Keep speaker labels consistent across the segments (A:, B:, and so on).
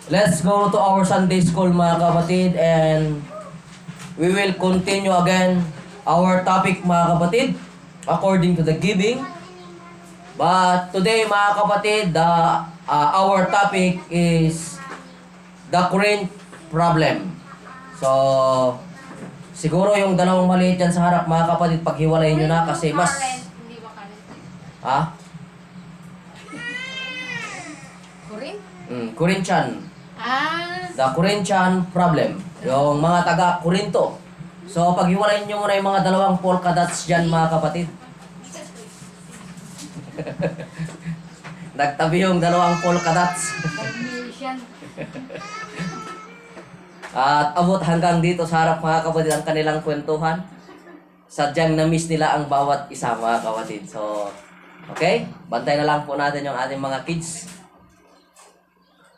A: Let's go to our Sunday school mga kapatid and we will continue again our topic mga kapatid according to the giving. But today mga kapatid, our topic is the current problem. So, siguro yung dalawang maliit yan sa harap mga kapatid, paghiwalayin nyo na kasi mas... Ha?
B: Corinth?
A: Corinthian. The Corinthian problem. Yung mga taga-Korinto. So, paghiwalayin nyo muna yung mga dalawang polka dots dyan mga kapatid. Nagtabi yung dalawang polka dots. At abot hanggang dito sa harap mga kapatid ang kanilang kwentuhan. Sadyang na-miss nila ang bawat isa mga kapatid. So, okay? Bantay na lang po natin yung ating mga kids.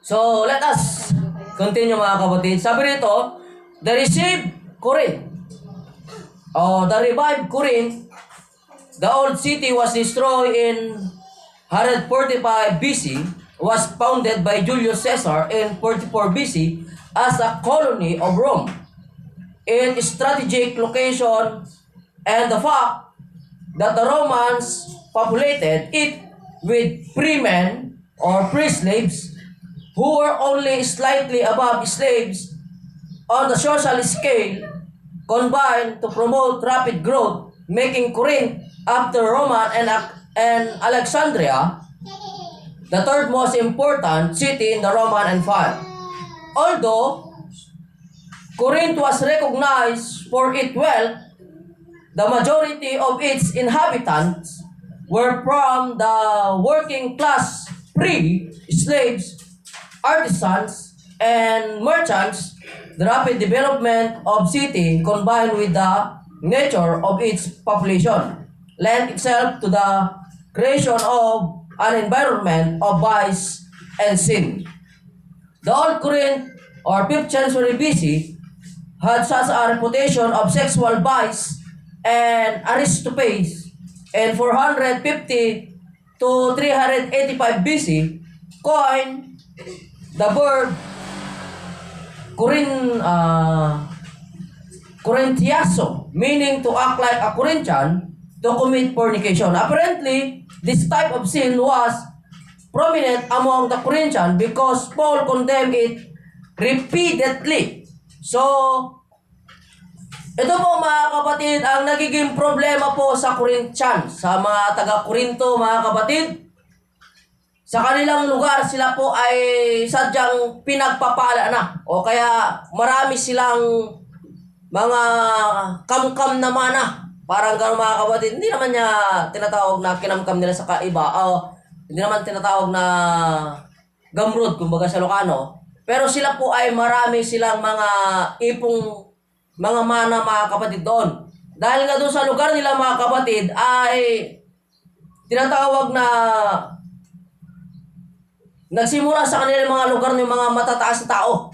A: So, let us continue mga kapatid. Sabi rito, the received Corinth, the revived Corinth, the old city was destroyed in 145 BC, was founded by Julius Caesar in 44 BC as a colony of Rome. Its strategic location and the fact that the Romans populated it with freemen or free slaves who were only slightly above slaves on the social scale combined to promote rapid growth, making Corinth, after Rome and Alexandria, the third most important city in the Roman Empire. Although Corinth was recognized for its wealth, the majority of its inhabitants were from the working class, free slaves, artisans, and merchants. The rapid development of city combined with the nature of its population lent itself to the creation of an environment of vice and sin. The old Corinth, or 5th century BC, had such a reputation of sexual vice and Aristophanes. In 450 to 385 BC, coined the verb Corinthiazo, meaning to act like a Corinthian, to commit fornication. Apparently, this type of sin was prominent among the Corinthians because Paul condemned it repeatedly. So, ito po mga kapatid, ang nagiging problema po sa Corinthians, sa mga taga-Korinto mga kapatid. Sa kanilang lugar, sila po ay sadyang pinagpapala na. O kaya marami silang mga kamkam na mana. Parang gano'n mga kapatid. Hindi naman niya tinatawag na kinamkam nila sa kaiba. Hindi naman tinatawag na gamrod, kumbaga sa Ilocano. Pero sila po ay marami silang mga ipong mga mana mga kapatid doon. Dahil nga doon sa lugar nila mga kapatid ay tinatawag na nagsimula sa kanilang mga lugar ng mga matataas na tao.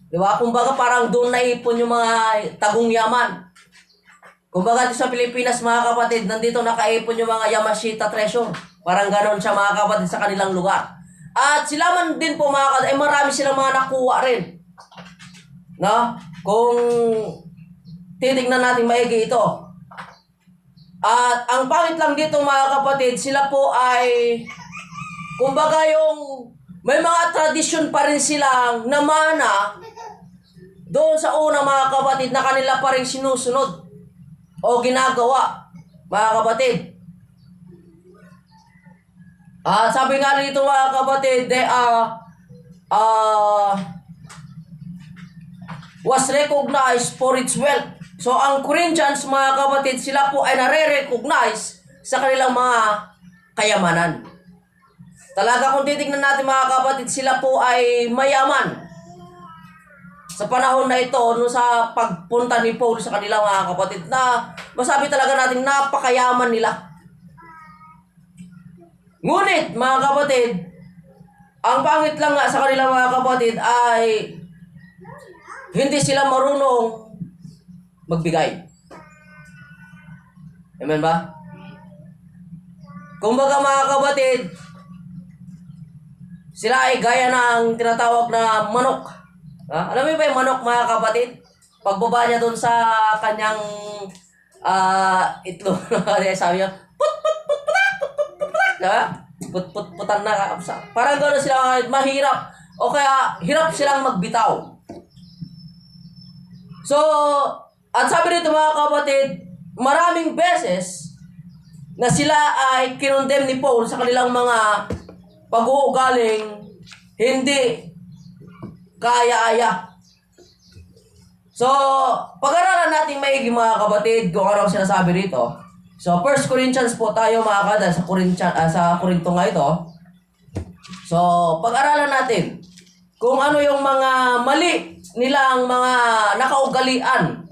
A: Di ba? Kumbaga parang doon naipon yung mga tagong yaman. Kumbaga sa Pilipinas mga kapatid, nandito nakaipon yung mga Yamashita treasure. Parang ganon siya mga kapatid sa kanilang lugar. At sila man din po mga kapatid, marami silang mga nakuha rin. No? Kung titignan natin maigi ito. At ang pangit lang dito mga kapatid, sila po ay kumbaga yung may mga tradisyon pa rin silang namana doon sa una mga kapatid na kanila pa rin sinusunod o ginagawa mga kapatid. Sabi nga dito mga kapatid, they was recognized for its wealth. So ang Corinthians mga kapatid, sila po ay nare-recognize sa kanilang mga kayamanan. Talaga kung titignan natin mga kapatid, sila po ay mayaman. Sa panahon na ito, no, sa pagpunta ni Paul sa kanila mga kapatid, na masabi talaga natin napakayaman nila. Ngunit mga kapatid, ang pangit lang nga sa kanila mga kapatid ay hindi sila marunong magbigay. Amen ba? Kumbaga mga kapatid, Sila ay gaya ng tinatawag na manok. Alam mo ba yung manok, mga kapatid? Pagbaba niya doon sa kanyang itlog, sabi niya, putan na. Parang gano'n sila, mahirap. O kaya, hirap silang magbitaw. So, at sabi nito, mga kapatid, maraming beses na sila ay kinondem ni Paul sa kanilang mga pag-uugaling hindi kaya-aya. So, pag-aralan natin maigi, mga kapatid, kung ano ang sinasabi rito. So, 1 Corinthians po tayo, mga kapatid, sa Korinto nga ito. So, pag-aralan natin kung ano yung mga mali nilang mga nakaugalian.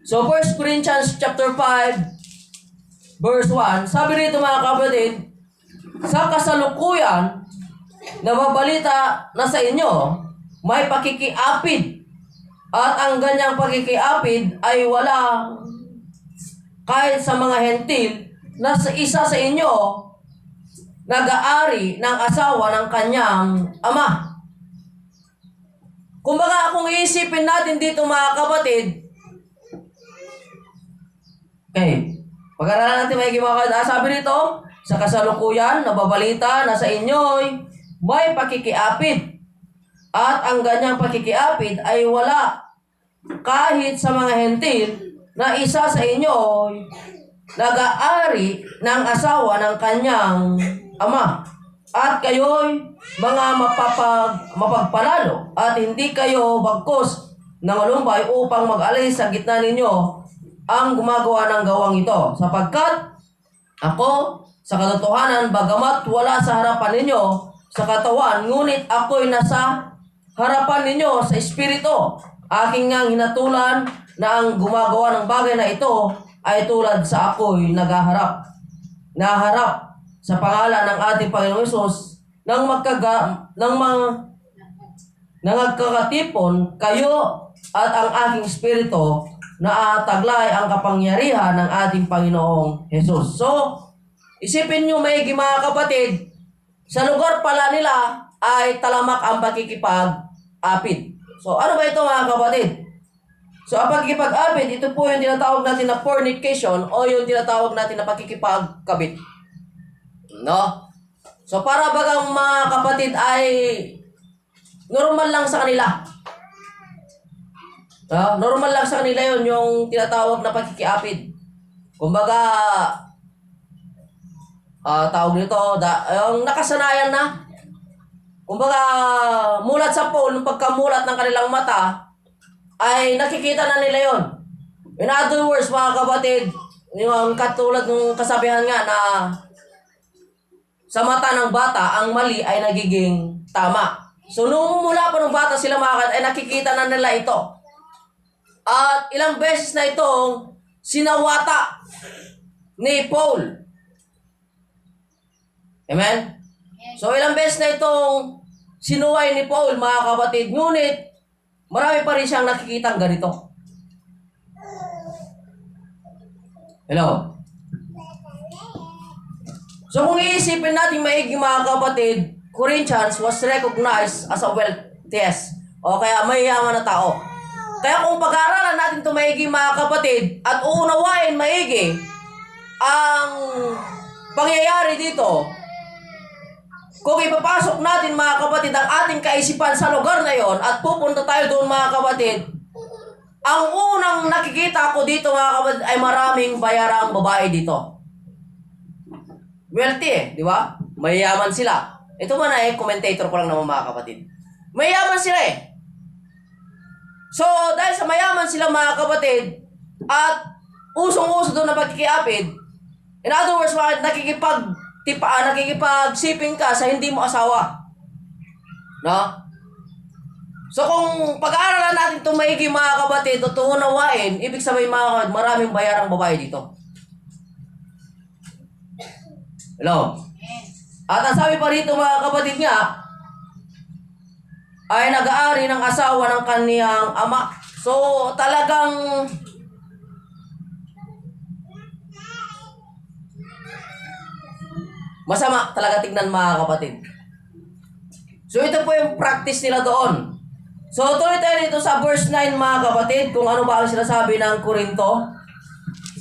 A: So, 1 Corinthians chapter 5, verse 1, sabi rito, mga kapatid, sa kasalukuyan, nababalita na sa inyo, may pakikiapid. At ang ganyang pakikiapid ay wala kahit sa mga hentil na sa isa sa inyo nag-aari ng asawa ng kanyang ama. Kumbaga, kung iisipin natin dito, mga kapatid, okay, pag-aralan natin maigi, mga kapatid, sabi rito, sa kasalukuyan, nababalita na sa inyo'y may pakikiapid. At ang ganyang pakikiapid ay wala kahit sa mga hentil na isa sa inyo nag-aari ng asawa ng kanyang ama. At kayo'y mga mapagpalalo at hindi kayo bagkos ng alumbay upang mag-alis sa gitna ninyo ang gumagawa ng gawang ito. Sapagkat ako, sa katotohanan, bagamat wala sa harapan ninyo sa katawan, ngunit ako'y nasa harapan ninyo sa espiritu. Aking ngang hinatulan na ang gumagawa ng bagay na ito ay tulad sa ako'y naharap sa pangalan ng ating Panginoong Hesus nang nagkakatipon kayo at ang aking espiritu na taglay ang kapangyarihan ng ating Panginoong Hesus. So, isipin nyo maigi, mga kapatid, sa lugar pala nila ay talamak ang pakikipag-apid. So, ano ba ito, mga kapatid? So, ang pakikipag-apid, ito po yung tinatawag natin na fornication o yung tinatawag natin na pakikipagkabit. No? So, para bagang mga kapatid ay normal lang sa kanila. Normal lang sa kanila yun, yung tinatawag na pakikiapid. Kumbaga, tawag nito, yung nakasanayan na. Kumbaga, mulat sa Paul, nung pagkamulat ng kanilang mata, ay nakikita na nila yon. In other words, mga kapatid, yung katulad ng kasabihan nga na sa mata ng bata, ang mali ay nagiging tama. So, nung mula pa ng bata sila, mga kapatid, ay nakikita na nila ito. At ilang beses na itong sinawata ni Paul. Amen? So, ilang beses na itong sinuway ni Paul, mga kapatid. Ngunit, marami pa rin siyang nakikitang ganito. Hello? So, kung iisipin natin maigi, mga kapatid, Corinthians was recognized as a wealthiest. O kaya mayayaman na tao. Kaya kung pag-aaralan natin ito maigi, mga kapatid, at uunawain maigi ang pangyayari dito, kung ipapasok natin, mga kapatid, ang ating kaisipan sa lugar na yon at pupunta tayo doon, mga kapatid, ang unang nakikita ko dito, mga kapatid, ay maraming bayarang babae dito. Wealthy di ba? Mayayaman sila. Ito man ay commentator ko lang naman, mga kapatid. Mayayaman sila So, dahil sa mayaman sila, mga kapatid, at usong-uso doon na pagkikiapid, in other words, nakikipagsiping ka sa hindi mo asawa. No? So, kung pag-aaralan natin itong maigi, mga kapatid, o tuunawain, ibig sabihin, mga kapatid, maraming bayarang babae dito. Hello? At ang sabi pa rito, mga kapatid nga, ay nag-aari ng asawa ng kaniyang ama. So, talagang Masama talaga tignan mga kapatid. So ito po yung practice nila doon. So tuloy tayo dito sa verse 9 mga kapatid, kung ano ba ang sinasabi ng Korinto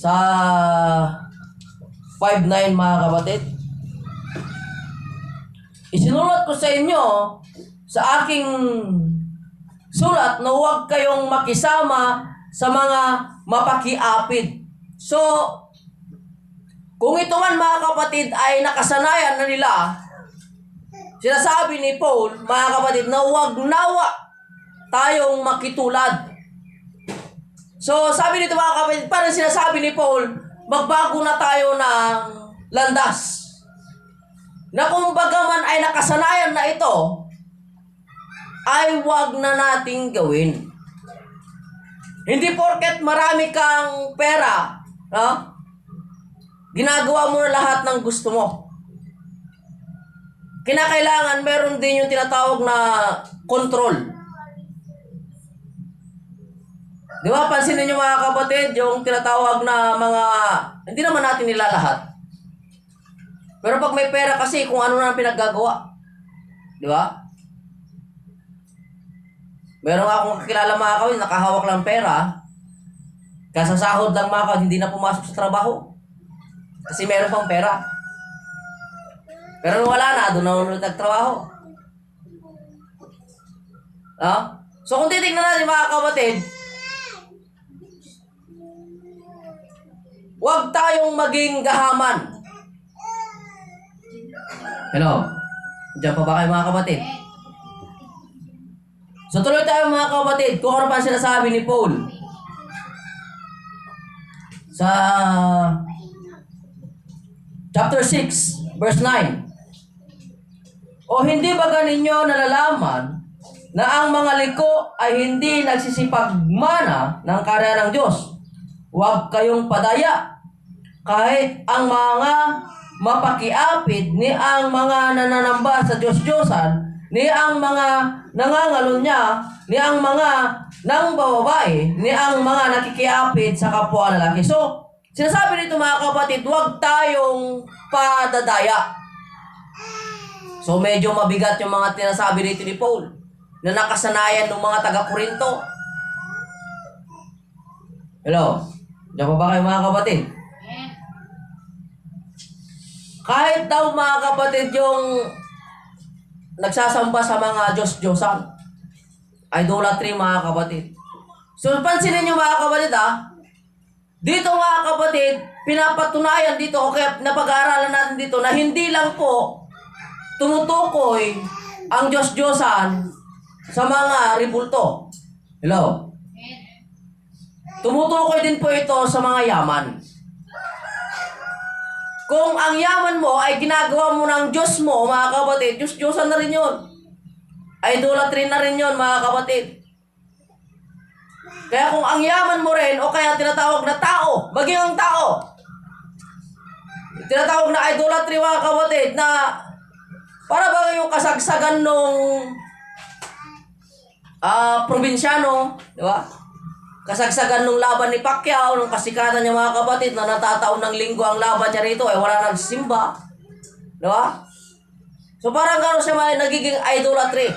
A: sa 5:9 mga kapatid. Isinulat ko sa inyo sa aking sulat na huwag kayong makisama sa mga mapakiapid. So, kung ito man mga kapatid ay nakasanayan na nila, sinasabi ni Paul, mga kapatid, na huwag nawa tayong makitulad. So, sabi nito mga kapatid, parang sinasabi ni Paul, magbago na tayo ng landas. Na kung bagaman ay nakasanayan na ito, ay huwag na nating gawin. Hindi porket marami kang pera, no? Ginagawa mo na lahat ng gusto mo. Kinakailangan meron din yung tinatawag na control. Di ba, pansinin nyo mga kapatid, yung tinatawag na mga, hindi naman natin nila lahat. Pero pag may pera kasi, kung ano na pinaggagawa. Di ba? Meron nga akong kakilala mga kapatid, nakahawak lang pera, kasasahod lang mga kapatid, hindi na pumasok sa trabaho. Kasi meron pang pera. Pero nung wala na, doon na ulit nagtrabaho. So kung titignan natin mga kapatid, huwag tayong maging gahaman. Hello? Diyan pa ba kayo mga kapatid? So tuloy tayo mga kapatid, kung ano pa sinasabi ni Paul sa chapter 6, verse 9. O hindi ba ninyo nalalaman na ang mga liko ay hindi nagsisipagmana ng karya ng Diyos? Huwag kayong padaya, kahit ang mga mapakiapid, ni ang mga nananamba sa Diyos-Diyosan, ni ang mga nangangalunya, ni ang mga nangbababae, ni ang mga nakikiapid sa kapwa lalaki. So, sinasabi nito mga kapatid, huwag tayong padadaya. So, medyo mabigat yung mga tinasabi nito ni Paul na nakasanayan ng mga taga-Korinto. Hello? Diyan pa ba kayo mga kapatid? Kahit daw mga kapatid yung nagsasamba sa mga Diyos-Diyosan, idolatry mga kapatid. So, pansinin nyo mga kapatid dito mga kapatid, pinapatunayan dito o kaya napag-aaralan natin dito na hindi lang po tumutukoy ang Diyos-Diyosan sa mga ribulto. Hello? Tumutukoy din po ito sa mga yaman. Kung ang yaman mo ay ginagawa mo ng Diyos mo, mga kapatid, Diyos-Diyosan na rin yun. Idolatry na rin yun, mga kapatid. Kaya kung ang yaman mo rin, o kaya tinatawag na tao, maging ang tao, tinatawag na idolatry, mga kapatid, na para ba yung kasagsagan nung probinsyano, di ba? Kasagsagan nung laban ni Pacquiao, nung kasikatan niya mga kapatid, na natataon ng linggo ang laban niya rito, wala nagsimba. Di ba? So parang gano'n siya may nagiging idolatry.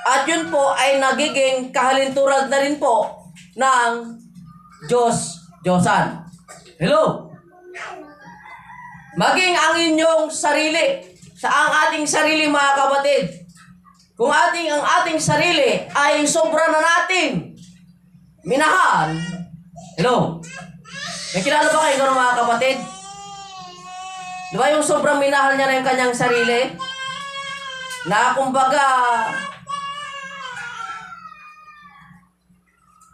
A: At yun po ay nagiging kahalinturad na rin po ng Diyos-Diyosan. Hello? Maging ang inyong sarili, sa ang ating sarili mga kapatid. Kung ang ating sarili ay sobra na natin minahal. Hello? May kilala ba kayo gano'n mga kapatid? Di ba yung sobrang minahal niya na yung kanyang sarili? Na kumbaga,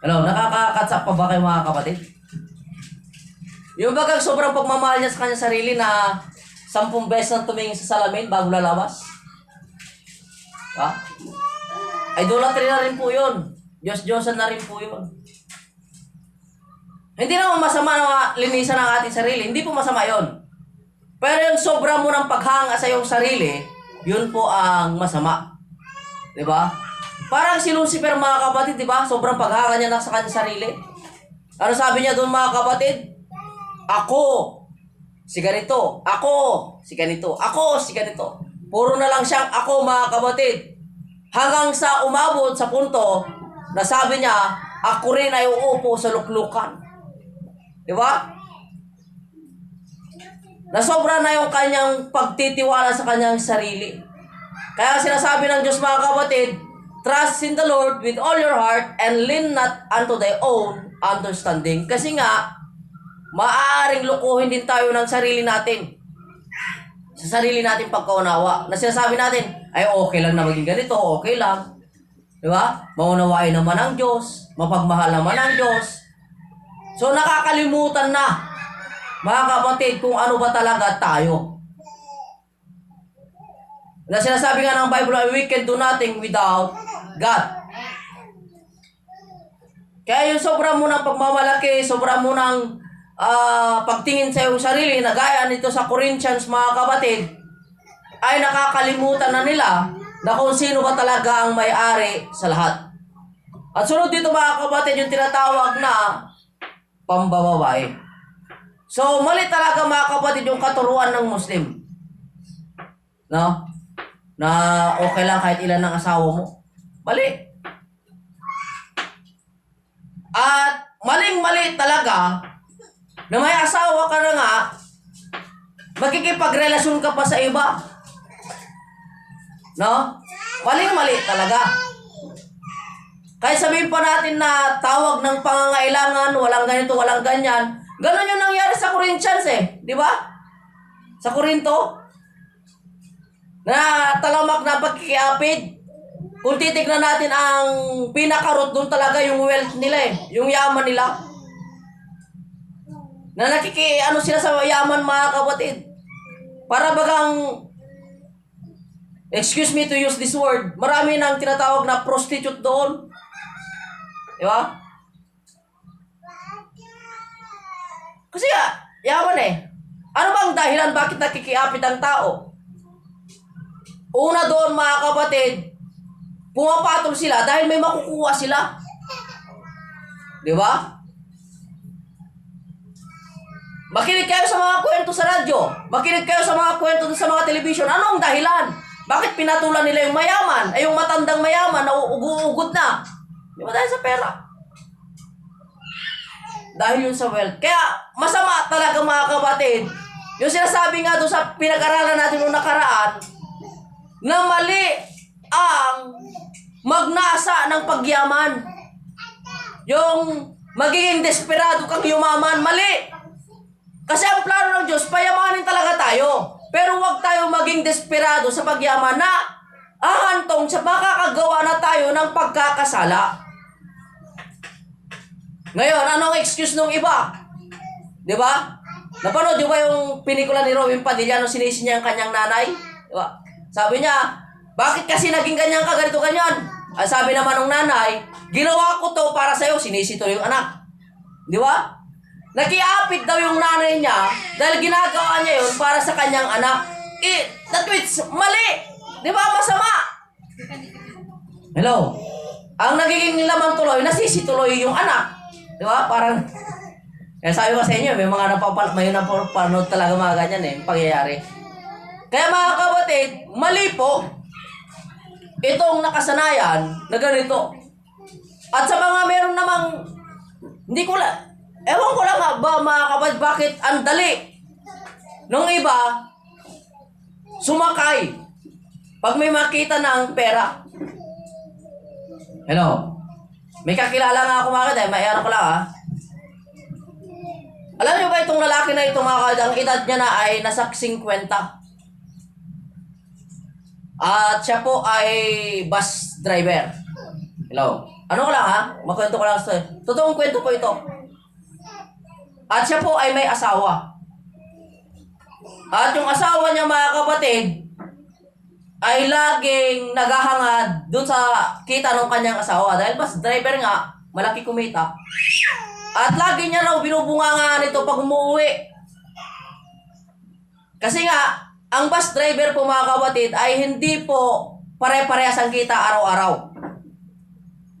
A: hello, nakakakatsak pa ba kayo mga kapatid? Yung bagang sobrang pagmamahal niya sa kanyang sarili na 10 beses nang tumingin sa salamin bago lalabas. Idolatry na rin po yun. Diyos-Diyosan na rin po yun. Hindi naman masama na linisan ang ating sarili. Hindi po masama yon. Pero yung sobra mo ng paghanga sa iyong sarili, yun po ang masama. Diba? Parang si Lucifer mga kapatid, diba? Sobrang paghanga niya na sa kanyang sarili. Ano sabi niya doon mga kapatid? Ako, si ganito, ako, si ganito, ako, si ganito. Puro na lang siyang ako, mga kapatid. Hanggang sa umabot sa punto na sabi niya, ako rin ay uupo sa luklukan. Di ba? Nasobra na yung kanyang pagtitiwala sa kanyang sarili. Kaya sinasabi ng Diyos, mga kapatid, trust in the Lord with all your heart and lean not unto thy own understanding. Kasi nga, maaaring lukuhin din tayo ng sarili natin. Sa sarili natin pagkaunawa. Na sinasabi natin, ay okay lang na maging ganito, okay lang. Di ba? Maunawain naman ang Diyos, mapagmahal naman ang Diyos. So nakakalimutan na, mga kapatid, kung ano ba talaga tayo. Na sinasabi nga ng Bible, we can do nothing without God. Kaya yung sobra mo ng pagmamalaki, sobra mo ng pagtingin sa iyong sarili, na gaya nito sa Corinthians, mga kapatid, ay nakakalimutan na nila na kung sino ba talaga ang may-ari sa lahat. At sunod dito, mga kapatid, yung tinatawag na pambababae. So, mali talaga, mga kapatid, yung katuruan ng Muslim. No? Na okay lang kahit ilan ang asawa mo. Mali. At maling-mali talaga na may asawa ka na nga, makikipagrelasyon ka pa sa iba. No? Maling-mali talaga. Kahit sabihin pa natin na tawag ng pangangailangan, walang ganito, walang ganyan. Ganon yung nangyari sa Corinthians di ba? Sa Corinto, na talamak na pagkikiapid. Kung titignan natin ang pinaka-root doon talaga yung wealth nila yung yaman nila. Na ano sila sa yaman, mga kapatid. Para bagang, excuse me to use this word, marami nang tinatawag na prostitute doon. Di ba? Kasi yaman Ano bang dahilan bakit nakikiapit ang tao? Una doon, mga kapatid, pumapatol sila dahil may makukuha sila. Di ba? Makinig kayo sa mga kwento sa radyo. Makinig kayo sa mga kwento sa mga television. Ano ang dahilan? Bakit pinatulan nila yung mayaman? Ay yung matandang mayaman na uugod na. Di ba dahil sa pera? Dahil yun sa wealth. Kaya masama talaga, mga kapatid. Yung sinasabi nga doon sa pinag-aralan natin noong nakaraan, na mali ang magnasa ng pagyaman. Yung magiging desperado kang yumaman, mali. Kasi ang plano ng Diyos, payamanin talaga tayo. Pero huwag tayo maging desperado sa pagyaman na ahantong sa makakagawa na tayo ng pagkakasala. Ngayon, anong excuse nung iba? Di ba? Napanood nyo ba yung pelikula ni Robin Padilla nung sinisi niya ang kanyang nanay? Di ba? Sabi niya, bakit kasi naging ganyan ka, ganito, ganyan? Ang sabi naman ng nanay, ginawa ko to para sa'yo, sinisi to yung anak. Di ba? Nakiapit daw yung nanay niya dahil ginagawa niya yun para sa kanyang anak. That means, mali! Di ba? Masama! Hello? Ang nagiging laman tuloy, nasisi tuloy yung anak. Di ba? Parang, kaya sabi ko sa inyo, may mga napapanood talaga mga ganyan pangyayari. Kaya mga kapatid, mali po itong nakasanayan na ganito. At sa mga meron namang, hindi ko lang, ewan ko lang ba, mga kapatid, bakit ang dali nung iba sumakay pag may makita ng pera. Hello? May kakilala nga ako, mga kapatid, may ano ko lang Alam niyo ba itong lalaki na ito, mga kapatid, ang edad niya na ay nasa 50. At siya po ay bus driver. Hello. Ano ko lang makwento ko lang ito. Totoong kwento po ito. At siya po ay may asawa. At yung asawa niya, mga kapatid, ay laging naghahangad dun sa kita ng kanyang asawa. Dahil bus driver nga, malaki kumita. At lagi niya raw binubungangaan nito pag umuwi. Kasi nga, ang bus driver po, mga kapatid, ay hindi po pare-parehas ang kita araw-araw.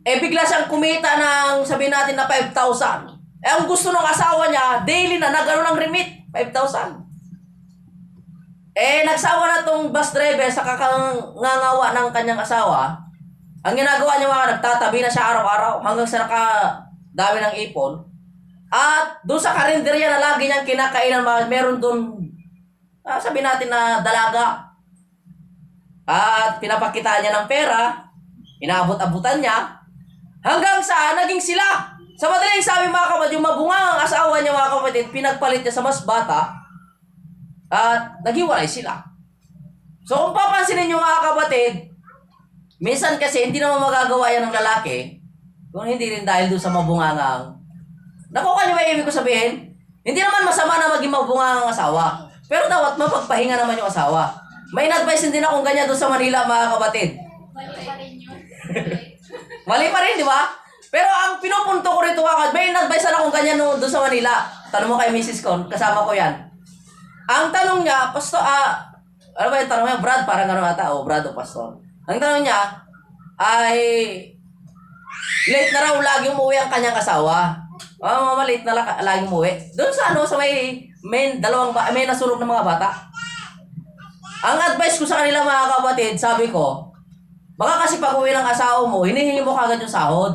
A: Bigla siyang kumita ng, sabihin natin na 5,000. Ang gusto ng asawa niya, daily na nagano ng remit, 5,000. Nagsawa na tong bus driver sa kakangangawa ng kanyang asawa. Ang ginagawa niya mga nagtatabi na siya araw-araw hanggang sa nakadami ng ipon. At doon sa karinderya na lagi niyang kinakainan, meron doon, sabi natin na dalaga. At pinapakita niya ng pera, inaabot-abutan niya, hanggang sa naging sila. Sa madaling sabi mga kapatid, yung mabungang asawa niya mga kapatid, pinagpalit niya sa mas bata, at naghiwalay sila. So kung papansinin niyo mga kapatid, minsan kasi hindi naman magagawa yan ng lalaki, kung hindi rin dahil doon sa mabungangang. Nakuha niyo ba ibig ko sabihin? Hindi naman masama na maging mabungangang asawa, pero dapat mapagpahinga naman yung asawa. May in-advise din akong ganyan doon sa Manila mga kapatid. Mali pa rin, di ba? Pero ang pinupunto ko rito kakad, may in-advise na akong ganyan doon sa Manila. Tanong mo kay Mrs. Con, kasama ko yan. Ang tanong niya, Pastor, ano ba yung tanong niya? Brad, parang gano'n ata. O, Brad o Pastor. Ang tanong niya, ay, late na raw lagi umuwi ang kanyang asawa. Mama, late na lagi umuwi. Doon sa sa may nasunog ng mga bata. Ang advice ko sa kanila mga kapatid, sabi ko, baka kasi pag uwi ng asawa mo, hinihingi mo kagad yung sahod.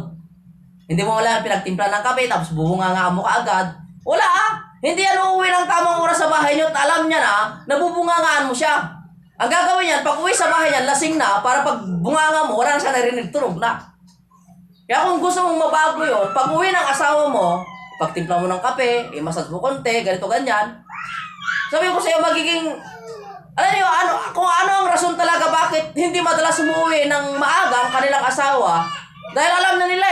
A: Hindi mo wala pinagtimpla ng kape, tapos bubunganga mo kaagad. Wala Hindi yan uuwi ng tamang oras sa bahay niyo at alam niya na, nabubungangaan mo siya. Ang gagawin niyan, pag uwi sa bahay niyan, lasing na, para pag bunganga mo, wala na siya narinig, tunog na. Kaya kung gusto mong mabago yun, pag uwi ng asawa mo, pagtimpla mo ng kape, imasas mo konti, ganito, ganyan. Sabi ko sa'yo, magiging, alam niyo, kung ano ang rason talaga bakit hindi madalas umuwi ng maaga ang kanilang asawa, dahil alam na nila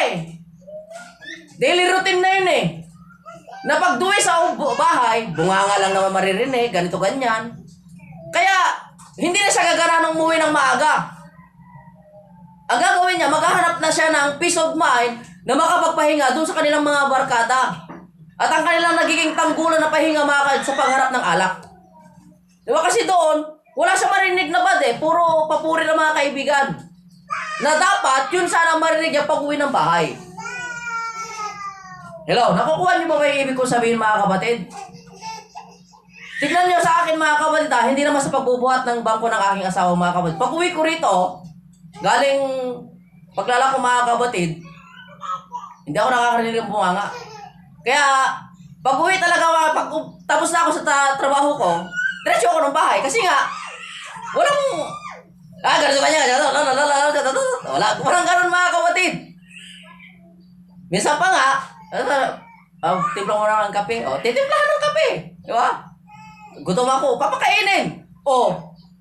A: daily routine na yun na pagduwi sa bahay, bunganga lang naman maririnig, ganito, ganyan. Kaya, hindi na siya gagana ng umuwi ng maaga. Ang gagawin niya, maghahanap na siya ng peace of mind na makapagpahinga doon sa kanilang mga barkada. At ang kanilang nagiging tanggulan na pahinga mga sa pagharap ng alak. Diba kasi doon, wala siya marinig na bad puro papuri ng mga kaibigan. Na dapat, yun sana marinig niya pag uwi ng bahay. Hello, nakukuha niyo ba may ibig kong sabihin mga kapatid? Tignan niyo sa akin mga kapatid hindi naman sa pagbubuhat ng bangko ng aking asawa mga kapatid. Pag uwi ko rito, galing paglalako mga kapatid, hindi ako nakakarinig ng bunganga. Kaya, pag uwi talaga, pag tapos na ako sa trabaho ko, diretso ako ng bahay. Kasi nga, walang, ganito ba niya? Walang ganun mga kapatid. Minsan pa nga, timpla mo na ng kape. Titimplahan ng kape. Di ba? Gutom ako, papakainin.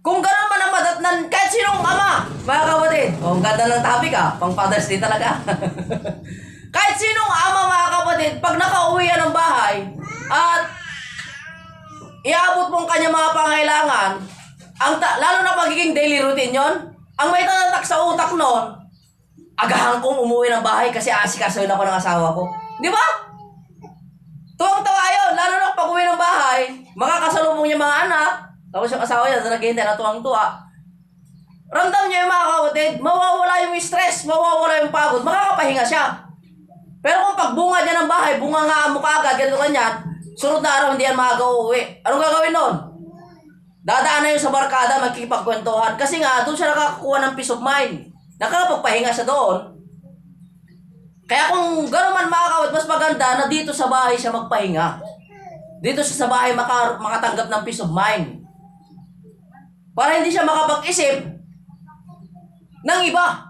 A: Kung gano'n man ang madatnan, kahit sinong ama, mga kapatid. Ang ganda ng topic pang Father's Day talaga. Kahit sinong ama mga kapatid, pag nakauwi yan ng bahay, at iabot mo ang kanyang mga pangailangan, lalo na pagiging daily routine yon, ang may tatatak sa utak nun, agahan kong umuwi ng bahay kasi asikasuhin ako ng asawa ko. Di ba? Tuwang-tawa yun, lalo na pag uwi ng bahay, makakasalubong niya mga anak, tapos yung asawa niya, naghihintay na tuwang-tuwa. Ramdam niya yung mga kapatid, mawawala yung stress, mawawala yung pagod, makakapahinga siya. Pero kung pagbunga niya ng bahay, bunga nga mo kaagad, ganito ganyan, sunod na araw hindi yan maaga-uwi. Anong gagawin nun? Dadaan na yun sa barkada, magkikipagkwentuhan. Kasi nga, doon siya nakakakuha ng peace of mind. Nakakapagpahinga siya doon. Kaya kung gano'n man mga kapatid, mas maganda na dito sa bahay siya magpahinga. Dito siya sa bahay makatanggap ng peace of mind. Para hindi siya makapag-isip ng iba.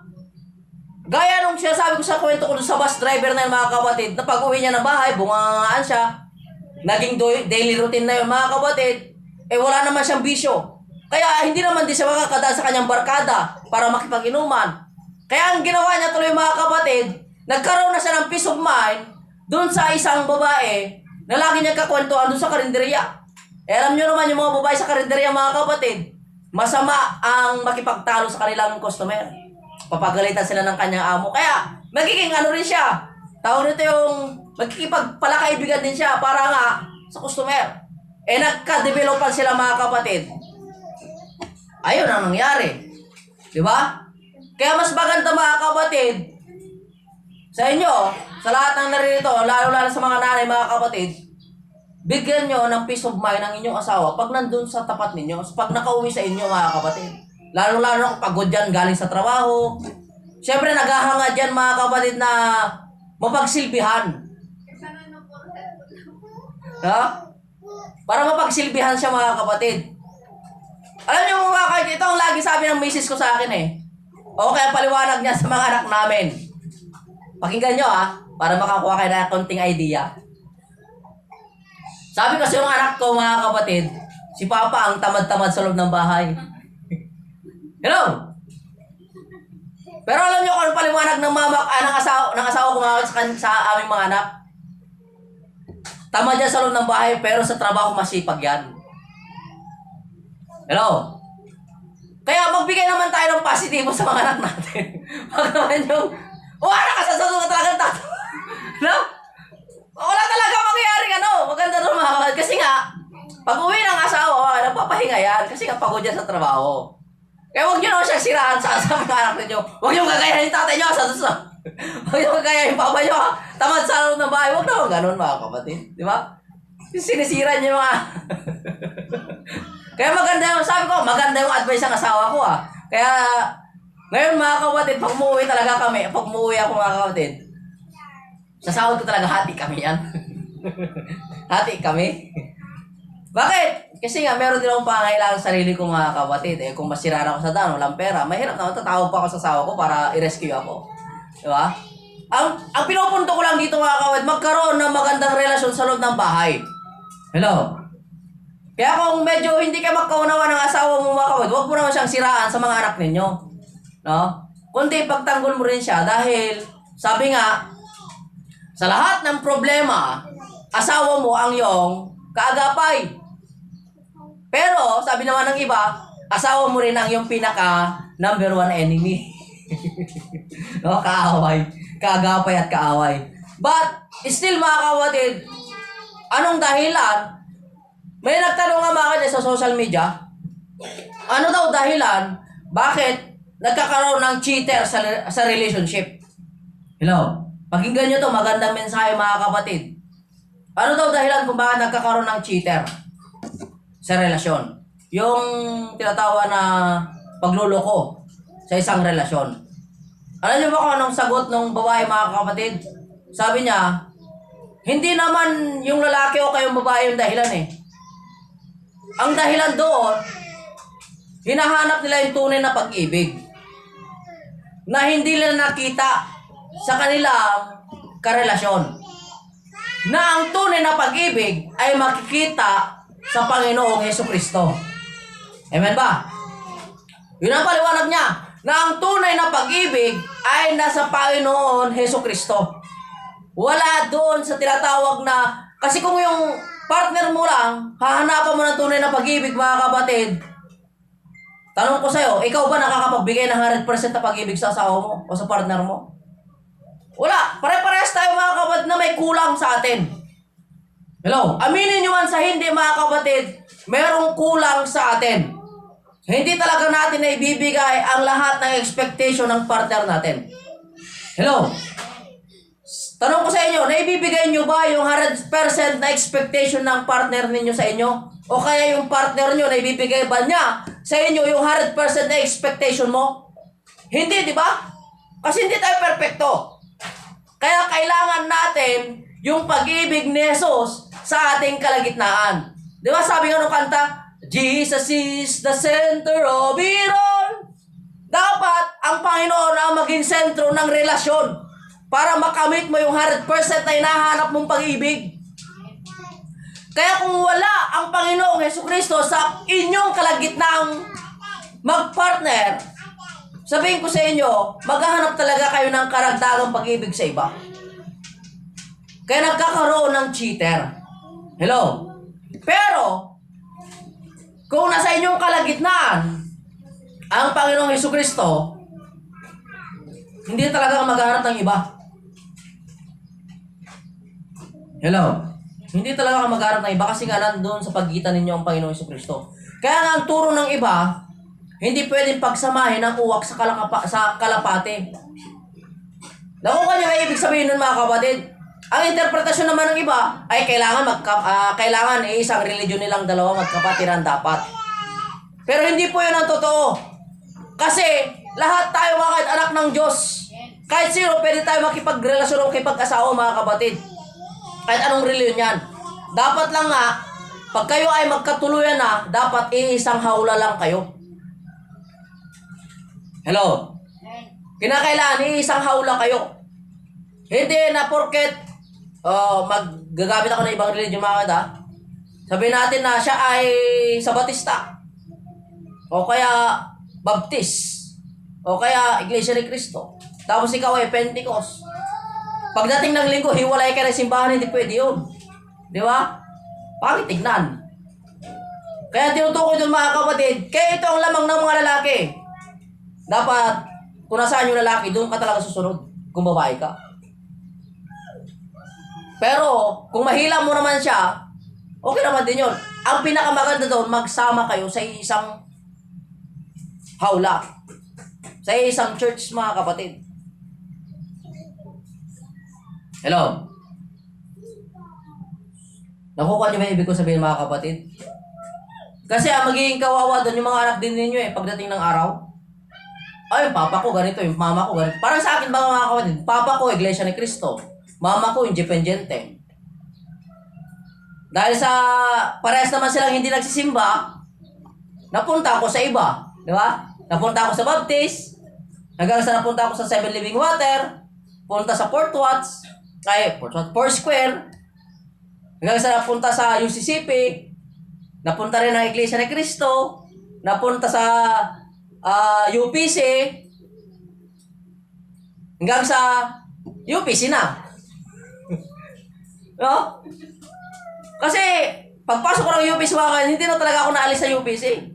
A: Gaya nung sinasabi ko sa kwento ko sa bus driver na yun mga kapatid, na pag uwi niya ng bahay, bungangaan siya. Naging daily routine na yun mga kapatid. Wala naman siyang bisyo. Kaya hindi naman din siya makakadaan sa kanyang barkada para makipag-inuman. Kaya ang ginawa niya tuloy mga kapatid, nagkaroon na siya ng peace of mind doon sa isang babae na lagi niya kakwentuhan doon sa karinderya. Alam niyo naman yung mga babae sa karinderya mga kapatid, masama ang makipagtalo sa kanilang customer. Papagalitan sila ng kanyang amo. Kaya magiging rin siya. Tawag nito yung magkikipagpalakaibigan din siya para nga sa customer. Nagka-developan sila mga kapatid. Ayun ang nangyari. Di ba? Kaya mas maganda mga kapatid, sa inyo, sa lahat ng naririto, lalo sa mga nanay, mga kapatid, Bigyan nyo ng peace of mind ang inyong asawa pag nandun sa tapat ninyo, pag nakauwi sa inyo mga kapatid. Lalo-lalo na kung pagod dyan galing sa trabaho. Siyempre naghahanga dyan mga kapatid na mapagsilbihan. Ha? Para mapagsilbihan siya mga kapatid. Alam niyo mga kapatid, ito ang lagi sabi ng misis ko sa akin eh. O kaya paliwanag niya sa mga anak namin. Pakinggan nyo para makakuha kayo ng konting idea. Sabi kasi yung anak ko mga kapatid, si Papa ang tamad-tamad sa loob ng bahay. Hello? Pero alam niyo kung ano paliwanag ng ng asawa ko mga sa aming mga anak? Tamad yan sa loob ng bahay pero sa trabaho masipag yan. Hello? Kaya magbigay naman tayo ng positibo sa mga anak natin. Wag naman yung, anak ka sa susunod talagang tato. No? Wala talaga mangyayaring maganda rin mga kapatid. Kasi nga, pag uwi ng asawa, nagpapahinga yan. Kasi nga pagod yan sa trabaho. Kaya huwag nyo naman siyang siraan sa mga anak ninyo. Huwag nyo gagayahin yung tatay nyo sa susunod. Huwag nyo gagayahin yung papa nyo. Tamad sa loob ng bahay. Huwag naman ganun mga kapatid. Di ba? Sinisira nyo mga... Kaya maganda yung, sabi ko, maganda yung advice ng asawa ko Kaya, ngayon mga kapatid, pag umuwi talaga kami, pag umuwi ako mga kapatid, sa sahod ko talaga hati kami yan. Hati kami. Bakit? Kasi nga, meron din akong pangangailangan sa sarili ko mga kapatid. Kung masiraan ako sa daan, walang pera, mahirap na tatawag pa ako sa asawa ko para i-rescue ako. Di ba? Ang pinupunto ko lang dito mga kapatid, magkaroon ng magandang relasyon sa loob ng bahay. Hello? Kaya kung medyo hindi ka magkaunawa ng asawa mo mga kapatid, huwag mo naman siyang siraan sa mga anak ninyo. No? Kundi pagtanggol mo rin siya dahil, sabi nga, sa lahat ng problema, asawa mo ang iyong kaagapay. Pero, sabi naman ng iba, asawa mo rin ang iyong pinaka number one enemy. No, kaaway. Kaagapay at kaaway. But, still mga kapatid, anong dahilan? May nagtanong nga mga kapatid sa social media, ano daw dahilan, bakit nagkakaroon ng cheater sa relationship? Hello? Pakinggan nyo to, magandang mensahe mga kapatid. Ano daw dahilan kung bakit nagkakaroon ng cheater sa relasyon? Yung tinatawa na pagluloko sa isang relasyon. Alam nyo ba kung anong sagot ng babae mga kapatid? Sabi niya, hindi naman yung lalaki o kayong babae yung dahilan Ang dahilan doon, hinahanap nila yung tunay na pag-ibig na hindi nila nakita sa kanilang karelasyon. Na ang tunay na pag-ibig ay makikita sa Panginoong Hesukristo. Amen ba? Yun ang paliwanag niya, na ang tunay na pag-ibig ay nasa Panginoon Hesukristo. Wala doon sa tinatawag na, kasi kung yung partner mo lang, hahanapan mo ng tunay na pag-ibig mga kapatid. Tanong ko sa'yo, ikaw ba nakakapagbigay ng 100% na pag-ibig sa asawa mo o sa partner mo? Wala. Pare-parehas tayo mga kapatid na may kulang sa atin. Hello? Aminin nyo man sa hindi mga kapatid, merong kulang sa atin. Hindi talaga natin na ibibigay ang lahat ng expectation ng partner natin. Hello? Tanong ko sa inyo, naibibigay nyo ba yung 100% na expectation ng partner ninyo sa inyo? O kaya yung partner nyo, naibibigay ba niya sa inyo yung 100% na expectation mo? Hindi, di ba? Kasi hindi tayo perfecto. Kaya kailangan natin yung pag-ibig ni Jesus sa ating kalagitnaan. Di ba sabi nga nung kanta, Jesus is the center of it all. Dapat ang Panginoon ang maging sentro ng relasyon para makamit mo yung 100% na hinahanap mong pag-ibig. Kaya kung wala ang Panginoong Hesukristo sa inyong kalagitnaang magpartner, sabihin ko sa inyo, maghahanap talaga kayo ng karagdagang pag-ibig sa iba. Kaya nagkakaroon ng cheater. Hello? Pero, kung nasa inyong kalagitnaan ang Panginoong Hesukristo, hindi talaga maghahanap ng iba. Hello? Hindi talaga maghahanap ng iba kasi nga nandoon sa pagitan ninyo ang Panginoong Hesukristo. Kaya nga ang turo ng iba, hindi pwedeng pagsamahin ang uwak sa kalapate. Nakuha niyo may ibig sabihin nun mga kapatid? Ang interpretasyon naman ng iba ay kailangan isang religion nilang dalawa magkapatiran dapat. Pero hindi po yun ang totoo. Kasi lahat tayo mga kahit anak ng Diyos. Kahit sino pwede tayo makipagrelasyon o makipag-asawa mga kapatid. Kahit anong reliyon yan. Dapat lang nga, pag kayo ay magkatuluyan na, dapat iisang hawla lang kayo. Hello? Kinakailangan iisang hawla kayo. Hindi na porket maggagamit ako ng ibang religion mga kada. Sabihin natin na siya ay Sabatista. O kaya Baptist. O kaya Iglesia ni Cristo. Tapos ikaw ay Pentecost. Pagdating ng linggo, hiwalay ka ng simbahan, hindi pwede yun. Di ba? Pangit tignan. Kaya tinutukoy doon mga kapatid, kaya ito ang lamang ng mga lalaki. Dapat, kung nasaan yung lalaki, doon ka talaga susunod kung babae ka. Pero, kung mahila mo naman siya, okay naman din yun. Ang pinakamaganda doon, magsama kayo sa isang hawla. Sa isang church, mga kapatid. Hello? Nakukuha niyo ba yung ibig ko sabihin mga kapatid? Kasi ang magiging kawawa doon yung mga anak din ninyo pagdating ng araw. Ay, yung papa ko ganito, yung mama ko ganito. Parang sa akin ba mga kapatid? Papa ko, Iglesia ni Cristo. Mama ko, independiente. Dahil sa parehas naman silang hindi nagsisimba, napunta ako sa iba. Di ba? Napunta ako sa Baptist. Hanggang sa napunta ako sa Seven Living Water. Punta sa Foursquare. Hanggang sa napunta sa UCCP. Napunta rin ng Iglesia ni Cristo. Napunta sa UPC. Hanggang sa UPC na. No? Kasi, pagpasok ko ng UPC hindi na talaga ako naalis sa UPC.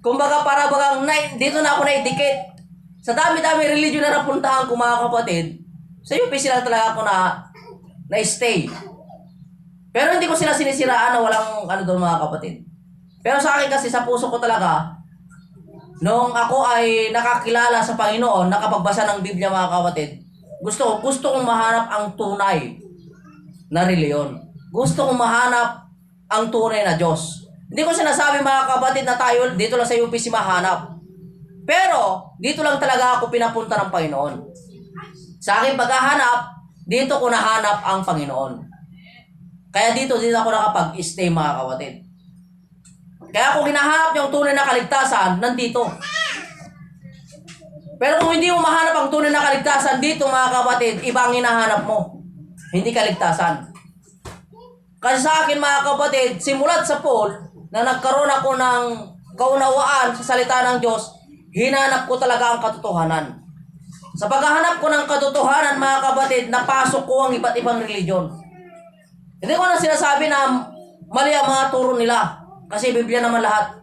A: Kumbaga para bagang dito na ako naidikit. Sa dami-dami religion na napuntahan ko mga kapatid, sa UPC lang talaga ako na-stay. Pero hindi ko sila sinisiraan na walang doon mga kapatid. Pero sa akin kasi sa puso ko talaga, nung ako ay nakakilala sa Panginoon, nakapagbasa ng Biblia mga kapatid, gusto kong mahanap ang tunay na reliyon. Gusto kong mahanap ang tunay na Diyos. Hindi ko sinasabi mga kapatid na tayo dito lang sa UPC mahanap. Pero, dito lang talaga ako pinapunta ng Panginoon. Sa aking paghahanap, dito ko nahanap ang Panginoon. Kaya dito ako nakapag-stay mga kapatid. Kaya kung hinahanap yung tunay na kaligtasan, nandito. Pero kung hindi mo mahanap ang tunay na kaligtasan, dito mga kapatid, iba ang hinahanap mo. Hindi kaligtasan. Kasi sa akin mga kapatid, simulat sa Paul, na nagkaroon ako ng kaunawaan sa salita ng Diyos, hinanap ko talaga ang katotohanan. Sa paghahanap ko ng katotohanan, mga kapatid, napasok ko ang iba't ibang religion. Hindi ko na sinasabi na mali ang mga turo nila. Kasi Biblia naman lahat.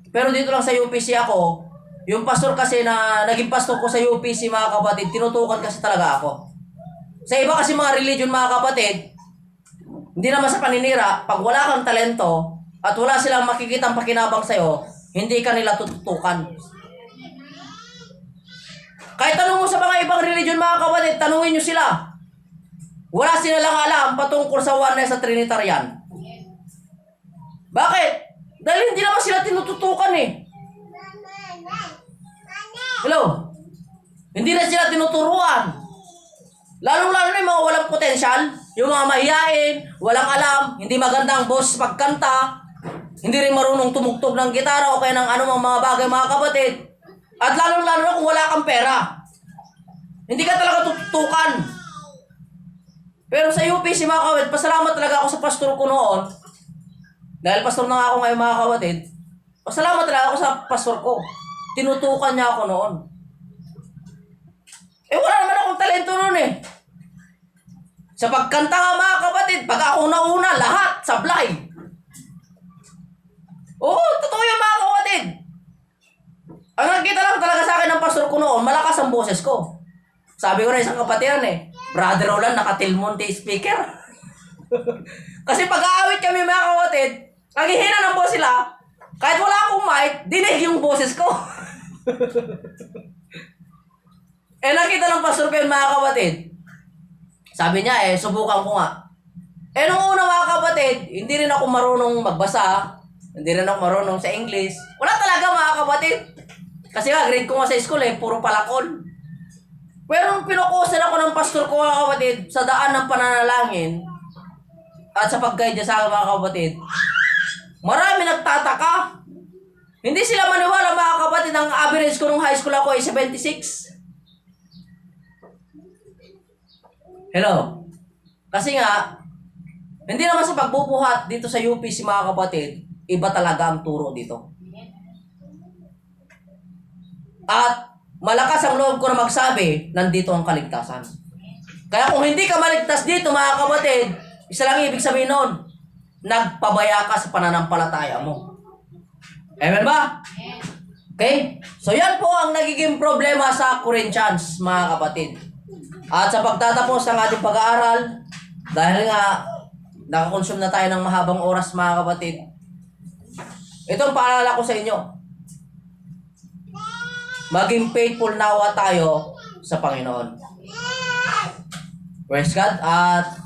A: Pero dito lang sa UPC ako, yung pastor kasi na naging pastor ko sa UPC, mga kapatid, tinutukan kasi talaga ako. Sa iba kasi mga religion, mga kapatid, hindi naman sa paninira, pag wala kang talento, at wala silang makikitang pakinabang sa'yo, hindi ka nila tututukan. Kahit tanong mo sa mga ibang religion mga kapatid, tanungin nyo sila. Wala sila lang alam patungkol sa oneness sa Trinitarian. Bakit? Dahil hindi naman sila tinututukan Hello? Hindi na sila tinuturuan. Lalong-lalo na yung mga walang potensyal, yung mga mahihain, walang alam, hindi magandang boss pagkanta, hindi rin marunong tumugtog ng gitara o kaya ng anumang mga bagay mga kapatid. At lalong-lalo na kung wala kang pera. Hindi ka talaga tututukan. Pero sa UPC mga kapatid, pasalamat talaga ako sa pastor ko noon. Dahil pastor na nga ako ngayon mga kapatid, pasalamat talaga ako sa pastor ko. Tinutukan niya ako noon. Wala naman akong talento noon Sa pagkanta nga mga kapatid, pag ako nauna, lahat sablay. Oo, totoo yan mga kapatid. Ang nakita lang talaga sa akin ng pastor ko noon, malakas ang boses ko. Sabi ko na isang kapatiran Brother Roland, naka-Tilmonte speaker. Kasi pag-aawit kami mga kapatid, ang hihina ng boses sila, kahit wala akong mic, dinig yung boses ko. Nakita ng pastor ko yun mga kapatid. Sabi niya subukan ko nga. Nung una mga kapatid, hindi rin ako marunong magbasa. Hindi rin ako marunong sa English. Wala talaga mga kapatid. Kasi nga, grade ko nga sa school puro palakon. Pero nung pinukusan ako ng pastor ko mga kapatid, sa daan ng pananalangin, at sa pag-guide niya sa akin mga kapatid, marami nagtataka. Hindi sila maniwala mga kapatid, ang average ko nung high school ako ay 76. Hello? Kasi nga, hindi naman sa pagbubuhat dito sa UPC mga kapatid, iba talaga ang turo dito. At malakas ang loob ko na magsabi, nandito ang kaligtasan. Kaya kung hindi ka maligtas dito mga kapatid, isa lang ibig sabihin nun, nagpabaya ka sa pananampalataya mo. Amen ba? Okay? So yan po ang nagiging problema sa Corinthians mga kapatid. At sa pagtatapos ng ating pag-aaral, dahil nga nakakonsume na tayo ng mahabang oras mga kapatid, itong paalala ko sa inyo, maging faithful nawa tayo sa Panginoon. Praise God. At